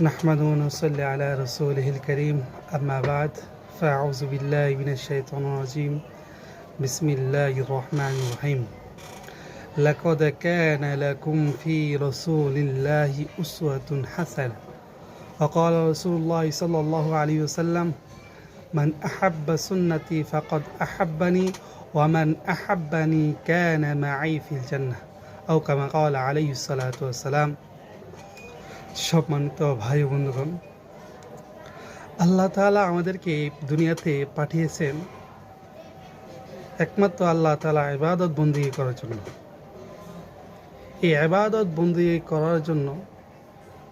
نحمده ونصلي على رسوله الكريم أما بعد فأعوذ بالله من الشيطان الرجيم بسم الله الرحمن الرحيم لقد كان لكم في رسول الله أسوة حسنة وقال رسول الله صلى الله عليه وسلم من أحب سنتي فقد أحبني ومن أحبني كان معي في الجنة أو كما قال عليه الصلاة والسلام সম্মানিত ভাই বন্ধুগণ, আল্লাহ তাআলা আমাদেরকে দুনিয়াতে পাঠিয়েছেন একমাত্র আল্লাহ তাআলা ইবাদত বন্দেগী করার জন্য। এই ইবাদত বন্দেগী করার জন্য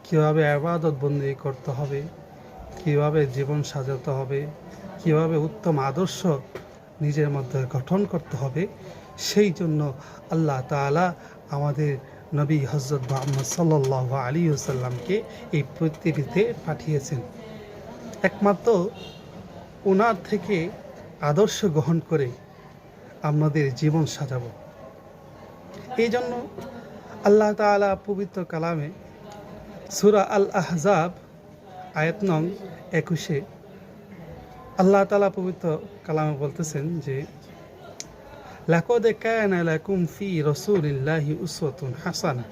কীভাবে ইবাদত বন্দেগী করতে হবে, কীভাবে জীবন সাজাতে হবে, কীভাবে উত্তম আদর্শ নিজের মধ্যে গঠন করতে হবে, সেই জন্য আল্লাহ তাআলা আমাদের নবী হযরত মুহাম্মদ সাল্লাল্লাহু আলাইহি ওয়াসাল্লামকে এই পৃথিবীতে পাঠিয়েছেন। একমাত্র ওনার থেকে আদর্শ গ্রহণ করে আমাদের জীবন সাজাবো। এই জন্য আল্লাহ তাআলা পবিত্র কালামে সূরা আল আহজাব আয়াত নং 21-এ আল্লাহ তাআলা পবিত্র কালামে বলতেছেন যে লাকাদ কানা লাকুম ফি রাসূলিল্লাহি উসওয়াতুন হাসানাহ,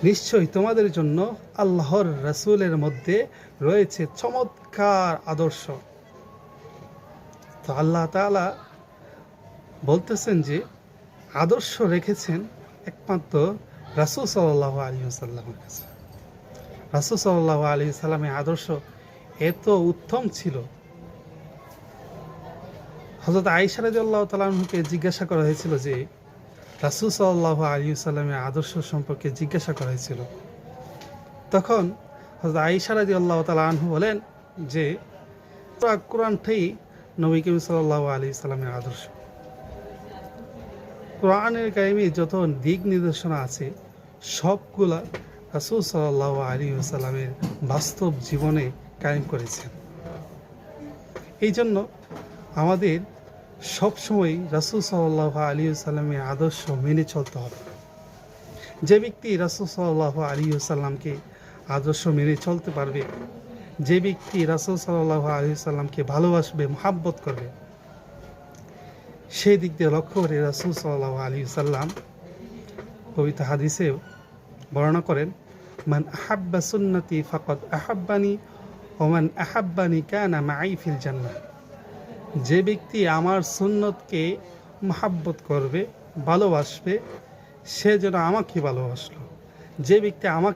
নিশ্চয়ই তোমাদের জন্য আল্লাহর রাসূলের মধ্যে রয়েছে চমৎকার আদর্শ। তো আল্লাহ তাআলা বলতেছেন যে আদর্শ রেখেছেন একমাত্র রাসূল সাল্লাল্লাহু আলাইহি ওয়াসাল্লামের কাছে। রাসূল সাল্লাল্লাহু আলাইহি ওয়াসাল্লামের আদর্শ এত উত্তম ছিল, হযরত আয়েশা রাদিয়াল্লাহু তাআলা আনহাকে জিজ্ঞাসা করা হয়েছিল যে রাসূল সাল্লাল্লাহু আলাইহি ওয়াসাল্লামের আদর্শ সম্পর্কে জিজ্ঞাসা করা হয়েছিল। তখন হযরত আয়েশা রাদিয়াল্লাহু তাআলা আনহা বলেন যে কোরআনটাই নবী করিম সাল্লাল্লাহু আলাইহি ওয়াসাল্লামের আদর্শ। কোরআনের কারিমে যত দিক নির্দেশনা আছে সবগুলা রাসূল সাল্লাল্লাহু আলাইহি ওয়াসাল্লামের বাস্তব জীবনে কায়েম করেছেন। এই জন্য আমাদের সবসময় রাসূল সাল্লাল্লাহু আলাইহি ওয়াসাল্লামের আদর্শ মেনে চলতে হবে। যে ব্যক্তি রাসূল সাল্লাল্লাহু আলাইহি ওয়াসাল্লামকে আদর্শ মেনে চলতে পারবে, যে ব্যক্তি রাসূল সাল্লাল্লাহু আলাইহি ওয়াসাল্লামকে ভালোবাসবে, মহব্বত করবে, সেই দিক দিয়ে লক্ষ্য করে রাসূল সাল্লাল্লাহু আলাইহি ওয়াসাল্লাম পবিত্র হাদিসে বর্ণনা করেন, মান আহাব্বা সুন্নতি ফাকাদ আহাব্বানি ওয়া মান আহাব্বানি কানা মাই ফিল জান্নাহ। যে ব্যক্তি আমার সুন্নতকে মহব্বত করবে, ভালোবাসবে, সে যেন আমাকে ভালোবাসলো। যে ব্যক্তি আমাকে